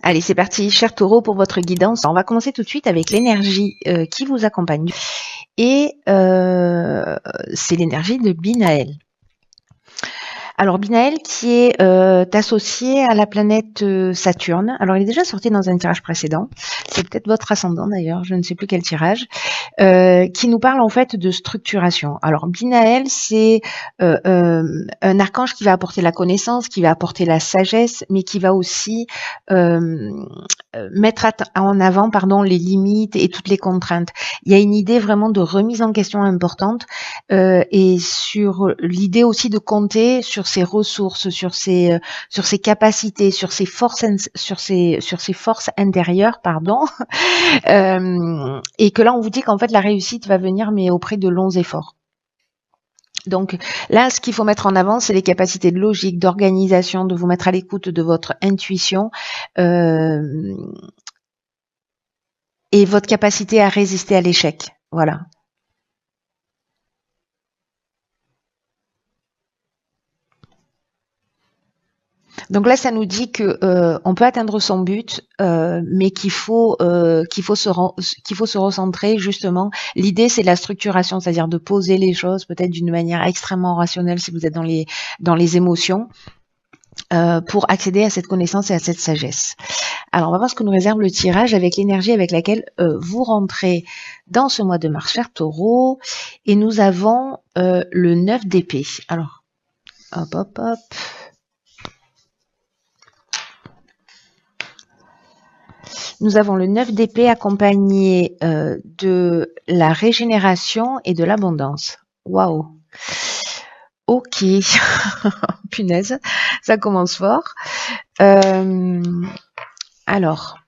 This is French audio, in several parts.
Allez, c'est parti, cher taureau, pour votre guidance. On va commencer tout de suite avec l'énergie qui vous accompagne. Et c'est l'énergie de Binaël. Alors Binaël qui est associé à la planète Saturne. Alors il est déjà sorti dans un tirage précédent. C'est peut-être votre ascendant d'ailleurs, je ne sais plus quel tirage. Qui nous parle en fait de structuration. Alors Binaël, c'est un archange qui va apporter la connaissance, qui va apporter la sagesse, mais qui va aussi mettre en avant les limites et toutes les contraintes. Il y a une idée vraiment de remise en question importante et sur l'idée aussi de compter sur ses ressources, sur ses capacités, sur ses forces, sur ses forces intérieures, et que là on vous dit qu'en fait la réussite va venir mais auprès de longs efforts. Donc là, ce qu'il faut mettre en avant, c'est les capacités de logique, d'organisation, de vous mettre à l'écoute de votre intuition et votre capacité à résister à l'échec. Voilà. Donc là, ça nous dit que on peut atteindre son but, mais qu'il faut se recentrer justement. L'idée, c'est la structuration, c'est-à-dire de poser les choses peut-être d'une manière extrêmement rationnelle si vous êtes dans les émotions, pour accéder à cette connaissance et à cette sagesse. Alors, on va voir ce que nous réserve le tirage avec l'énergie avec laquelle vous rentrez dans ce mois de mars, cher taureau. Et nous avons le 9 d'épée. Alors, hop. Nous avons le 9 d'épée accompagné de la régénération et de l'abondance. Waouh. Ok. Punaise, ça commence fort. Alors,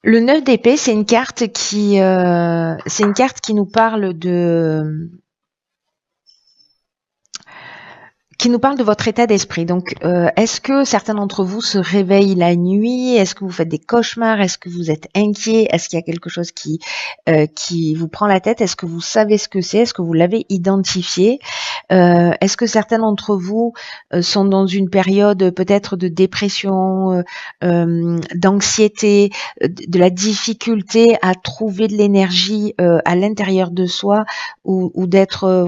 le 9 d'épée, c'est une carte qui nous parle de votre état d'esprit. Donc, est-ce que certains d'entre vous se réveillent la nuit? Est-ce que vous faites des cauchemars? Est-ce que vous êtes inquiet? Est-ce qu'il y a quelque chose qui vous prend la tête? Est-ce que vous savez ce que c'est? Est-ce que vous l'avez identifié? Est-ce que certains d'entre vous sont dans une période peut-être de dépression, d'anxiété, de la difficulté à trouver de l'énergie à l'intérieur de soi ou d'être,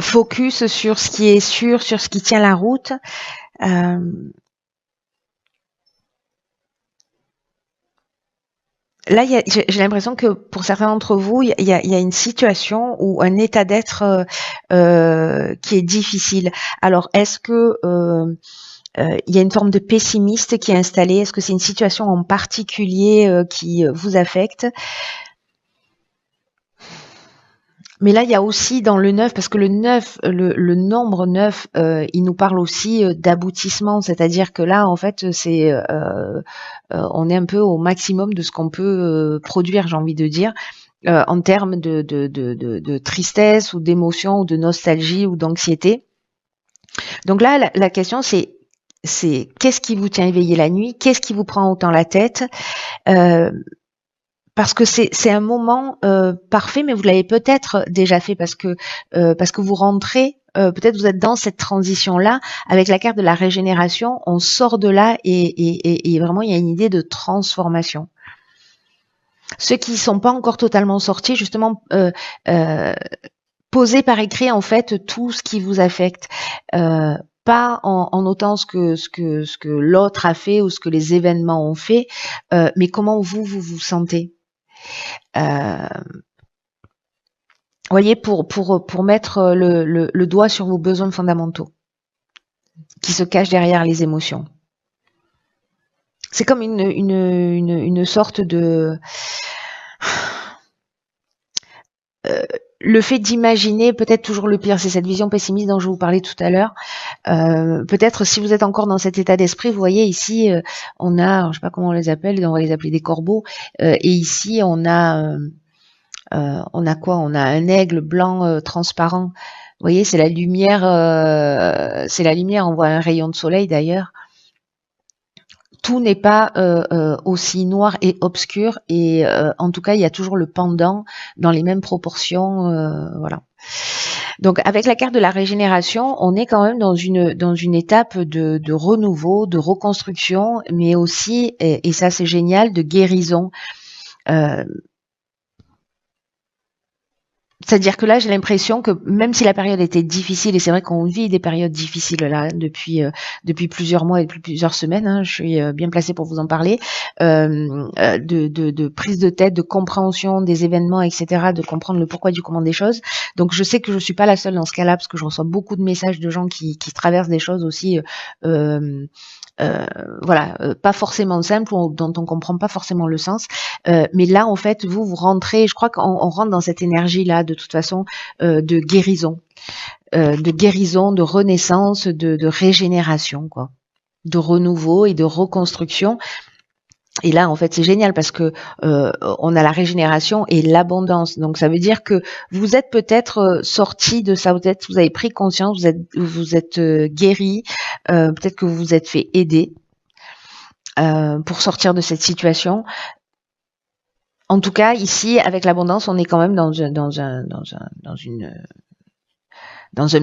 focus sur ce qui est sûr, sur ce qui tient la route. Là, j'ai l'impression que pour certains d'entre vous, il y a une situation ou un état d'être qui est difficile. Alors, est-ce que il y a une forme de pessimiste qui est installée? Est-ce que c'est une situation en particulier qui vous affecte? Mais là, il y a aussi dans le 9, parce que le 9, le nombre 9, il nous parle aussi d'aboutissement, c'est-à-dire que là, en fait, c'est on est un peu au maximum de ce qu'on peut produire, j'ai envie de dire, en termes de tristesse ou d'émotion ou de nostalgie ou d'anxiété. Donc là, la question, c'est qu'est-ce qui vous tient éveillé la nuit? Qu'est-ce qui vous prend autant la tête? Parce que c'est un moment parfait, mais vous l'avez peut-être déjà fait parce que vous rentrez, peut-être vous êtes dans cette transition-là avec la carte de la régénération. On sort de là et vraiment il y a une idée de transformation. Ceux qui sont pas encore totalement sortis, justement, posez par écrit en fait tout ce qui vous affecte. Pas en notant ce que l'autre a fait ou ce que les événements ont fait, mais comment vous sentez. Voyez, pour mettre le doigt sur vos besoins fondamentaux qui se cachent derrière les émotions. C'est comme une sorte de le fait d'imaginer peut-être toujours le pire, c'est cette vision pessimiste dont je vous parlais tout à l'heure. Peut-être si vous êtes encore dans cet état d'esprit, vous voyez ici on a, je sais pas comment on les appelle, on va les appeler des corbeaux, et ici on a quoi? On a un aigle blanc transparent. Vous voyez, c'est la lumière, on voit un rayon de soleil d'ailleurs. Tout n'est pas aussi noir et obscur, et en tout cas, il y a toujours le pendant dans les mêmes proportions, voilà. Donc avec la carte de la régénération, on est quand même dans une étape de renouveau, de reconstruction, mais aussi, et ça c'est génial, de guérison. Euh, C'est-à-dire que là, j'ai l'impression que même si la période était difficile, et c'est vrai qu'on vit des périodes difficiles là depuis plusieurs mois et depuis plusieurs semaines, hein, je suis bien placée pour vous en parler, de prise de tête, de compréhension des événements, etc., de comprendre le pourquoi du comment des choses. Donc je sais que je suis pas la seule dans ce cas-là, parce que je reçois beaucoup de messages de gens qui traversent des choses aussi. Euh, voilà, pas forcément simple, dont on comprend pas forcément le sens. Mais là, en fait, vous rentrez, je crois qu'on rentre dans cette énergie-là, de toute façon, de guérison, de renaissance, de régénération, quoi, de renouveau et de reconstruction. Et là, en fait, c'est génial parce que on a la régénération et l'abondance. Donc, ça veut dire que vous êtes peut-être sorti de ça, peut-être vous avez pris conscience, vous êtes guéri, peut-être que vous vous êtes fait aider pour sortir de cette situation. En tout cas, ici, avec l'abondance, on est quand même dans un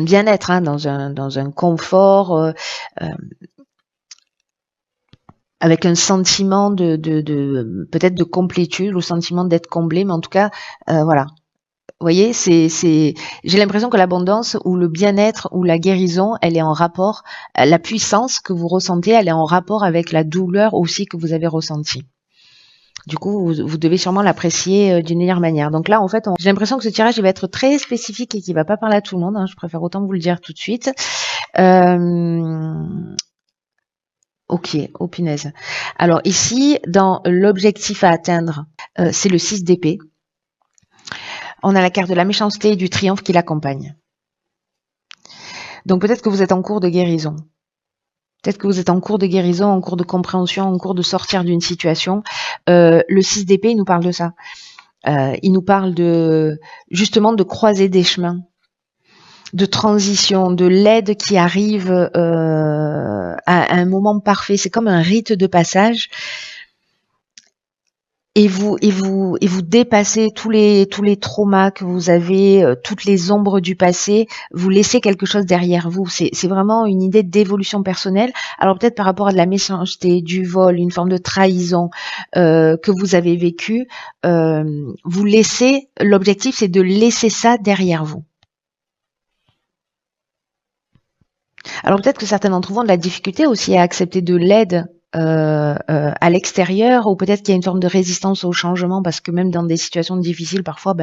bien-être, hein, dans un confort, avec un sentiment de peut-être de complétude, ou sentiment d'être comblé, mais en tout cas, voilà. Vous voyez, j'ai l'impression que l'abondance ou le bien-être ou la guérison, elle est en rapport, la puissance que vous ressentez, elle est en rapport avec la douleur aussi que vous avez ressentie. Du coup, vous devez sûrement l'apprécier d'une meilleure manière. Donc là, en fait, j'ai l'impression que ce tirage il va être très spécifique et qu'il va pas parler à tout le monde. Hein. Je préfère autant vous le dire tout de suite. Ok, oh punaise. Alors ici, dans l'objectif à atteindre, c'est le 6 d'épée. On a la carte de la méchanceté et du triomphe qui l'accompagne. Donc peut-être que vous êtes en cours de guérison. Peut-être que vous êtes en cours de guérison, en cours de compréhension, en cours de sortir d'une situation. Le 6 d'épée, il nous parle de ça. Il nous parle justement de croiser des chemins, de transition, de l'aide qui arrive à un moment parfait. C'est comme un rite de passage. Et vous dépassez tous les traumas que vous avez, toutes les ombres du passé. Vous laissez quelque chose derrière vous. C'est vraiment une idée d'évolution personnelle. Alors peut-être par rapport à de la méchanceté, du vol, une forme de trahison que vous avez vécu, vous laissez. L'objectif, c'est de laisser ça derrière vous. Alors peut-être que certains d'entre vous ont de la difficulté aussi à accepter de l'aide à l'extérieur, ou peut-être qu'il y a une forme de résistance au changement, parce que même dans des situations difficiles, parfois, au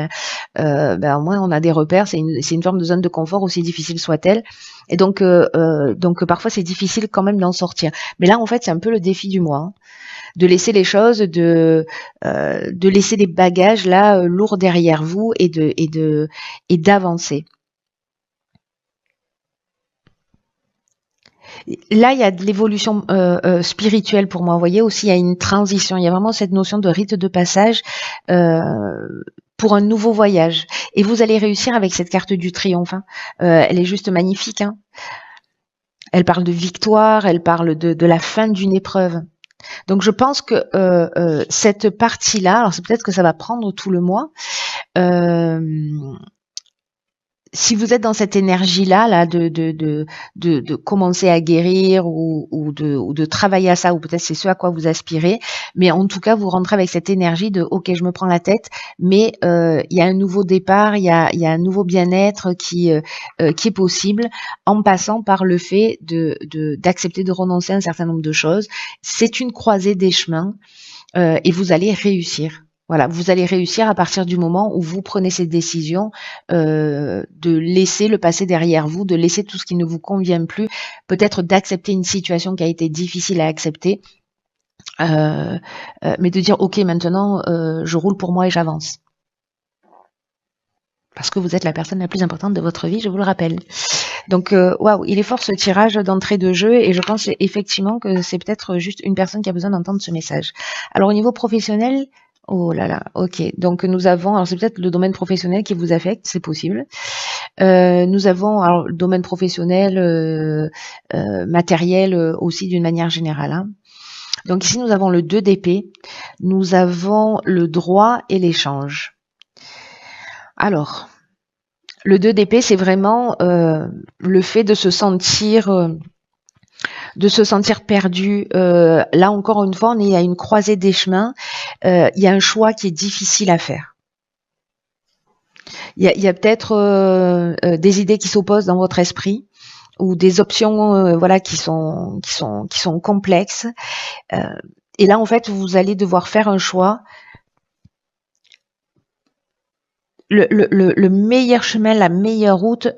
moins on a des repères. C'est une forme de zone de confort, aussi difficile soit-elle. Et donc parfois c'est difficile quand même d'en sortir. Mais là, en fait, c'est un peu le défi du mois. Hein. De laisser les choses, de laisser les bagages là lourds derrière vous et d'avancer. Là, il y a de l'évolution spirituelle pour moi. Vous voyez, aussi, il y a une transition. Il y a vraiment cette notion de rite de passage pour un nouveau voyage. Et vous allez réussir avec cette carte du triomphe. Hein. Elle est juste magnifique. Hein. Elle parle de victoire, elle parle de la fin d'une épreuve. Donc, je pense que cette partie-là, alors c'est peut-être que ça va prendre tout le mois, si vous êtes dans cette énergie-là, là, de commencer à guérir ou de travailler à ça, ou peut-être c'est ce à quoi vous aspirez, mais en tout cas, vous rentrez avec cette énergie de OK, je me prends la tête, mais il y a un nouveau départ, il y a un nouveau bien-être qui est possible en passant par le fait d'accepter de renoncer à un certain nombre de choses. C'est une croisée des chemins et vous allez réussir. Voilà, vous allez réussir à partir du moment où vous prenez cette décision de laisser le passé derrière vous, de laisser tout ce qui ne vous convient plus, peut-être d'accepter une situation qui a été difficile à accepter, mais de dire ok, maintenant je roule pour moi et j'avance. Parce que vous êtes la personne la plus importante de votre vie, je vous le rappelle. Donc, waouh, il est fort ce tirage d'entrée de jeu, et je pense effectivement que c'est peut-être juste une personne qui a besoin d'entendre ce message. Alors, au niveau professionnel, oh là là, ok. Donc nous avons, alors c'est peut-être le domaine professionnel qui vous affecte, c'est possible. Nous avons alors le domaine professionnel, matériel aussi d'une manière générale. Hein. Donc ici nous avons le 2 d'épée, nous avons le droit et l'échange. Alors Le 2 d'épée, c'est vraiment le fait de se sentir perdu. Là encore une fois, on est à une croisée des chemins. Il y a un choix qui est difficile à faire. Il y a peut-être des idées qui s'opposent dans votre esprit ou des options voilà qui sont complexes. Et là, en fait, vous allez devoir faire un choix. Le meilleur chemin, la meilleure route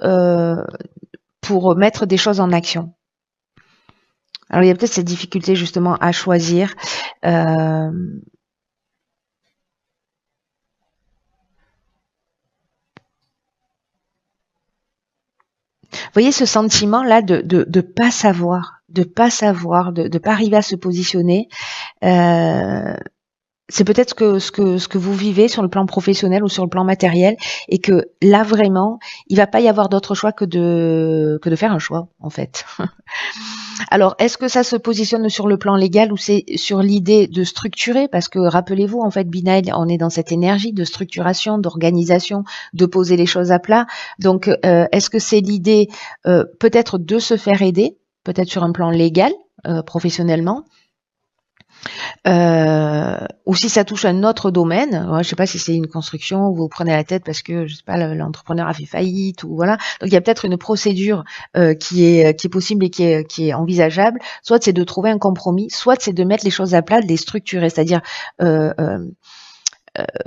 pour mettre des choses en action. Alors, il y a peut-être cette difficulté justement à choisir. Vous voyez ce sentiment-là de pas savoir, de pas arriver à se positionner. C'est peut-être ce que vous vivez sur le plan professionnel ou sur le plan matériel, et que là vraiment, il va pas y avoir d'autre choix que de faire un choix en fait. Alors, est-ce que ça se positionne sur le plan légal ou c'est sur l'idée de structurer? Parce que rappelez-vous, en fait, Binaël, on est dans cette énergie de structuration, d'organisation, de poser les choses à plat. Donc, est-ce que c'est l'idée peut-être de se faire aider, peut-être sur un plan légal, professionnellement, ou si ça touche un autre domaine, je sais pas si c'est une construction où vous prenez la tête parce que je sais pas l'entrepreneur a fait faillite ou voilà. Donc il y a peut-être une procédure qui est possible et qui est envisageable. Soit c'est de trouver un compromis, soit c'est de mettre les choses à plat, de les structurer, c'est-à-dire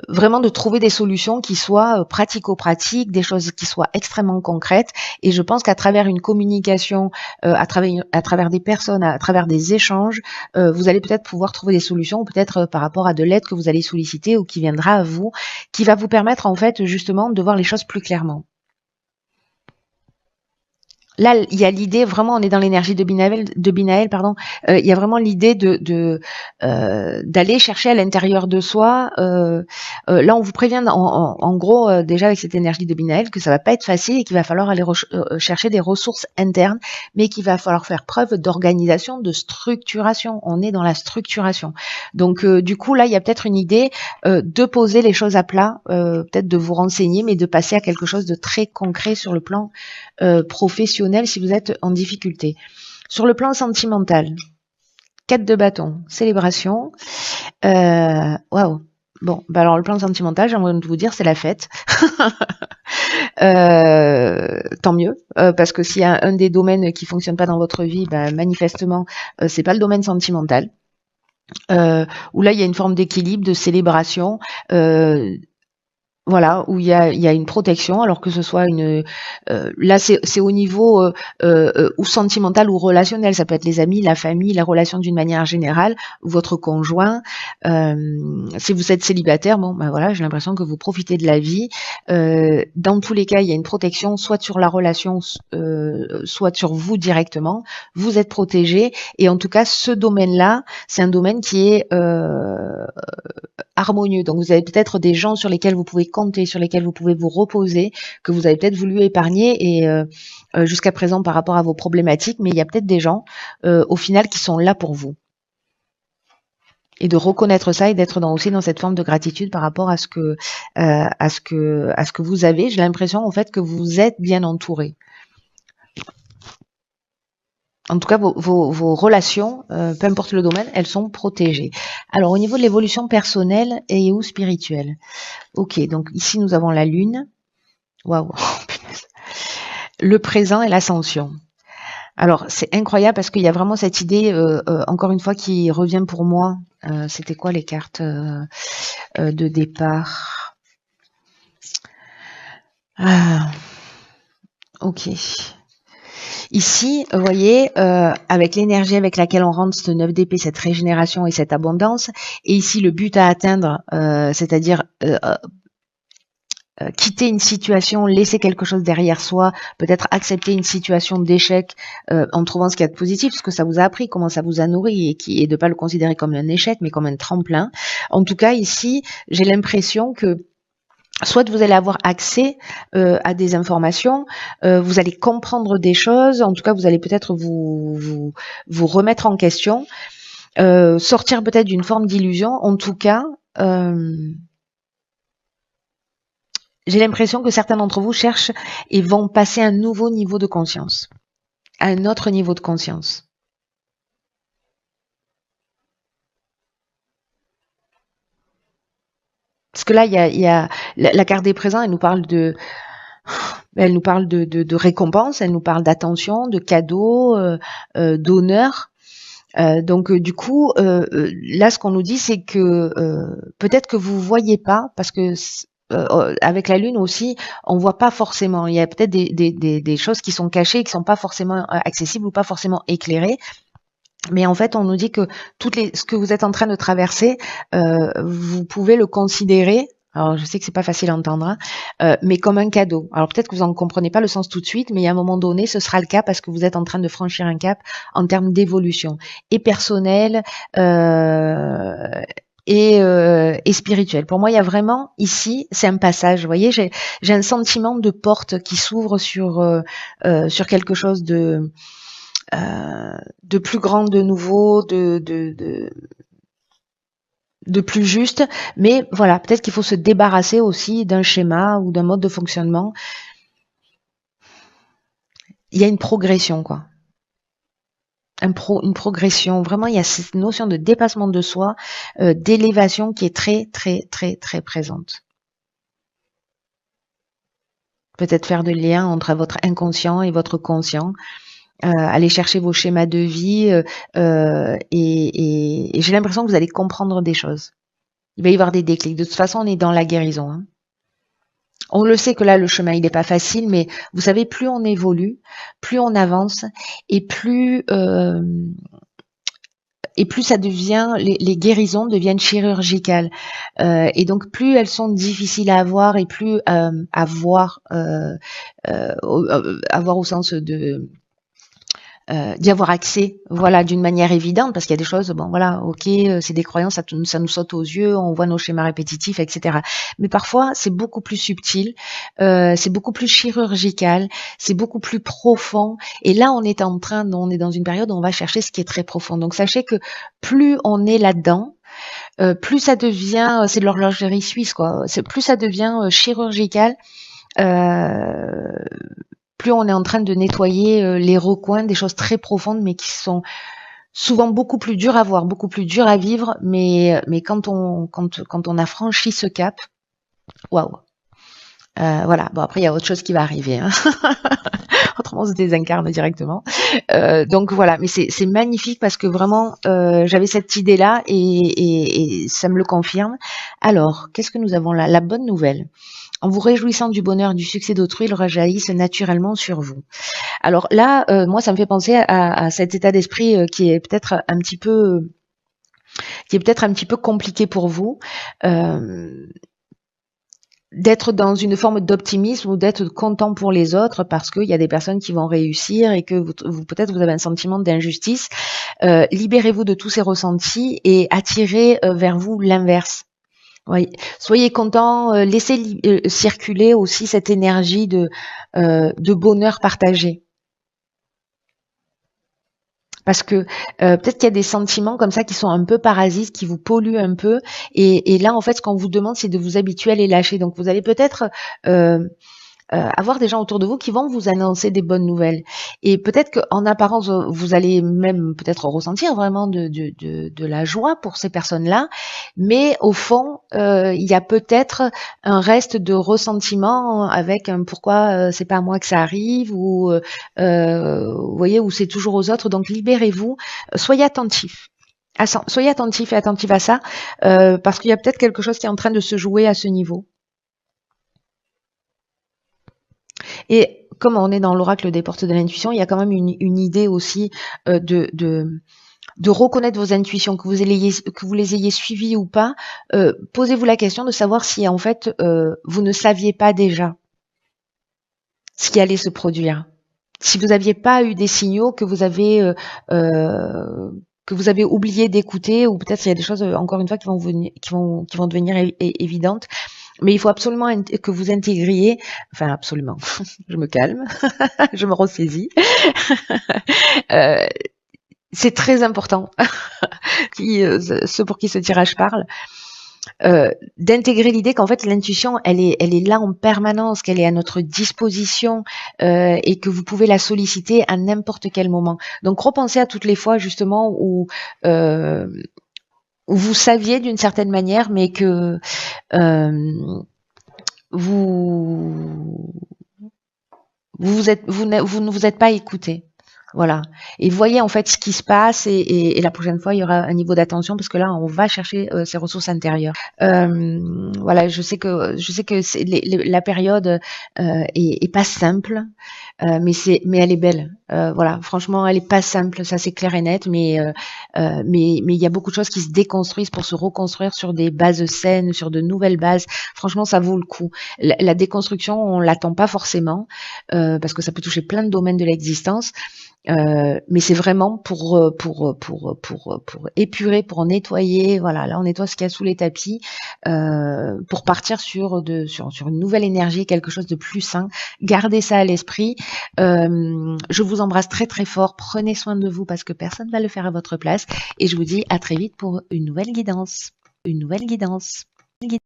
vraiment de trouver des solutions qui soient pratico-pratiques, des choses qui soient extrêmement concrètes. Et je pense qu'à travers une communication, à travers des personnes, à travers des échanges, vous allez peut-être pouvoir trouver des solutions, ou peut-être par rapport à de l'aide que vous allez solliciter ou qui viendra à vous, qui va vous permettre en fait justement de voir les choses plus clairement. Là, il y a l'idée, vraiment, on est dans l'énergie de Binaël, pardon. Il y a vraiment l'idée d'aller chercher à l'intérieur de soi. Là, on vous prévient, en gros, déjà avec cette énergie de Binaël, que ça va pas être facile et qu'il va falloir aller chercher des ressources internes, mais qu'il va falloir faire preuve d'organisation, de structuration. On est dans la structuration. Donc, du coup, là, il y a peut-être une idée de poser les choses à plat, peut-être de vous renseigner, mais de passer à quelque chose de très concret sur le plan professionnel si vous êtes en difficulté. Sur le plan sentimental, 4 de bâton, célébration. Waouh. Bon, bah alors le plan sentimental, j'ai envie de vous dire, c'est la fête. Tant mieux, parce que s'il y a un des domaines qui fonctionne pas dans votre vie, bah, manifestement, c'est pas le domaine sentimental. Où là, il y a une forme d'équilibre, de célébration. Voilà, où il y a une protection, alors que ce soit là c'est au niveau ou sentimental ou relationnel, ça peut être les amis, la famille, la relation d'une manière générale, votre conjoint. Si vous êtes célibataire, bon ben voilà, j'ai l'impression que vous profitez de la vie. Dans tous les cas, il y a une protection, soit sur la relation, soit sur vous directement. Vous êtes protégé, et en tout cas, ce domaine-là, c'est un domaine qui est harmonieux. Donc vous avez peut-être des gens sur lesquels vous pouvez compter, sur lesquels vous pouvez vous reposer, que vous avez peut-être voulu épargner et jusqu'à présent par rapport à vos problématiques, mais il y a peut-être des gens au final qui sont là pour vous. Et de reconnaître ça et d'être aussi dans cette forme de gratitude par rapport à ce que vous avez. J'ai l'impression en fait que vous êtes bien entouré. En tout cas, vos relations, peu importe le domaine, elles sont protégées. Alors, au niveau de l'évolution personnelle et ou spirituelle. Ok, donc ici, nous avons la Lune. Waouh. Le présent et l'ascension. Alors, c'est incroyable parce qu'il y a vraiment cette idée, encore une fois, qui revient pour moi. C'était quoi les cartes de départ? Ok. Ici, vous voyez, avec l'énergie avec laquelle on rentre ce 9 d'épée, cette régénération et cette abondance, et ici le but à atteindre, c'est-à-dire quitter une situation, laisser quelque chose derrière soi, peut-être accepter une situation d'échec en trouvant ce qu'il y a de positif, ce que ça vous a appris, comment ça vous a nourri, et de ne pas le considérer comme un échec, mais comme un tremplin. En tout cas, ici, j'ai l'impression que soit vous allez avoir accès à des informations, vous allez comprendre des choses, en tout cas vous allez peut-être vous remettre en question, sortir peut-être d'une forme d'illusion. En tout cas, J'ai l'impression que certains d'entre vous cherchent et vont passer un nouveau niveau de conscience, à un autre niveau de conscience. Parce que là, il y a la carte des présents, elle nous parle de récompense, elle nous parle d'attention, de cadeaux, d'honneur. Donc du coup, là, ce qu'on nous dit, c'est que peut-être que vous voyez pas, parce que avec la lune aussi, on voit pas forcément. Il y a peut-être des choses qui sont cachées, qui sont pas forcément accessibles ou pas forcément éclairées. Mais en fait, on nous dit que ce que vous êtes en train de traverser, vous pouvez le considérer. Alors, je sais que c'est pas facile à entendre, hein, mais comme un cadeau. Alors peut-être que vous en comprenez pas le sens tout de suite, mais à un moment donné, ce sera le cas parce que vous êtes en train de franchir un cap en termes d'évolution et personnelle et spirituelle. Pour moi, il y a vraiment ici, c'est un passage. Vous voyez, j'ai un sentiment de porte qui s'ouvre sur quelque chose de plus grand, de nouveau, de plus juste. Mais voilà, peut-être qu'il faut se débarrasser aussi d'un schéma ou d'un mode de fonctionnement. Il y a une progression, quoi. Une progression. Vraiment, il y a cette notion de dépassement de soi, d'élévation qui est très, très, très, très présente. Peut-être faire de lien entre votre inconscient et votre conscient. Aller chercher vos schémas de vie et j'ai l'impression que vous allez comprendre des choses. Il va y avoir des déclics. De toute façon, on est dans la guérison. Hein. On le sait que là, le chemin, il n'est pas facile, mais vous savez, plus on évolue, plus on avance et plus ça devient, les guérisons deviennent chirurgicales. Et donc, plus elles sont difficiles à avoir et plus avoir au sens de d'y avoir accès, voilà, d'une manière évidente, parce qu'il y a des choses, bon, voilà, ok, c'est des croyances, ça nous saute aux yeux, on voit nos schémas répétitifs, etc. Mais parfois, c'est beaucoup plus subtil, c'est beaucoup plus chirurgical, c'est beaucoup plus profond. Et là, on est dans une période où on va chercher ce qui est très profond. Donc, sachez que plus on est là-dedans, plus ça devient, c'est de l'horlogerie suisse, quoi. Plus ça devient chirurgical. Plus on est en train de nettoyer les recoins, des choses très profondes, mais qui sont souvent beaucoup plus dures à voir, beaucoup plus dures à vivre. Mais quand on a franchi ce cap, waouh. Voilà. Bon, après il y a autre chose qui va arriver. Hein. Autrement, on se désincarne directement. Donc voilà. Mais c'est magnifique parce que vraiment, j'avais cette idée-là et ça me le confirme. Alors, qu'est-ce que nous avons là? La bonne nouvelle. En vous réjouissant du bonheur, du succès d'autrui, ils rejaillissent naturellement sur vous. Alors là, moi, ça me fait penser à cet état d'esprit qui est peut-être un petit peu compliqué pour vous, d'être dans une forme d'optimisme ou d'être content pour les autres parce qu'il y a des personnes qui vont réussir et que vous peut-être vous avez un sentiment d'injustice. Libérez-vous de tous ces ressentis et attirez vers vous l'inverse. Oui, soyez content, laissez circuler aussi cette énergie de bonheur partagé. Parce que peut-être qu'il y a des sentiments comme ça qui sont un peu parasites, qui vous polluent un peu. Et là, en fait, ce qu'on vous demande, c'est de vous habituer à les lâcher. Donc, vous allez peut-être avoir des gens autour de vous qui vont vous annoncer des bonnes nouvelles. Et peut-être qu'en apparence, vous allez même peut-être ressentir vraiment de la joie pour ces personnes-là, mais au fond, il y a peut-être un reste de ressentiment avec un pourquoi c'est pas à moi que ça arrive ou vous voyez, ou c'est toujours aux autres. Donc libérez-vous, soyez attentifs. Soyez attentifs et attentifs à ça, parce qu'il y a peut-être quelque chose qui est en train de se jouer à ce niveau. Et comme on est dans l'oracle des portes de l'intuition, il y a quand même une idée aussi de reconnaître vos intuitions, que vous les ayez suivies ou pas. Posez-vous la question de savoir si en fait vous ne saviez pas déjà ce qui allait se produire. Si vous n'aviez pas eu des signaux que vous avez oublié d'écouter, ou peut-être il y a des choses encore une fois qui vont devenir évidentes. Mais il faut absolument que vous intégriez, enfin absolument, je me calme, je me ressaisis. C'est très important, ceux pour qui ce tirage parle. d'intégrer l'idée qu'en fait l'intuition elle est là en permanence, qu'elle est à notre disposition et que vous pouvez la solliciter à n'importe quel moment. Donc repensez à toutes les fois justement euh, où vous saviez d'une certaine manière, mais que vous vous ne vous êtes pas écouté. Voilà. Et voyez en fait ce qui se passe et la prochaine fois il y aura un niveau d'attention parce que là on va chercher ses ressources intérieures. Voilà, je sais que la période est pas simple, mais elle est belle. Voilà, franchement elle est pas simple, ça c'est clair et net, mais il y a beaucoup de choses qui se déconstruisent pour se reconstruire sur des bases saines, sur de nouvelles bases. Franchement ça vaut le coup. La déconstruction on l'attend pas forcément parce que ça peut toucher plein de domaines de l'existence. Mais c'est vraiment pour épurer, pour nettoyer. Voilà, là on nettoie ce qu'il y a sous les tapis pour partir sur une nouvelle énergie, quelque chose de plus sain. Gardez ça à l'esprit. Je vous embrasse très très fort. Prenez soin de vous parce que personne ne va le faire à votre place. Et je vous dis à très vite pour une nouvelle guidance. Une nouvelle guidance.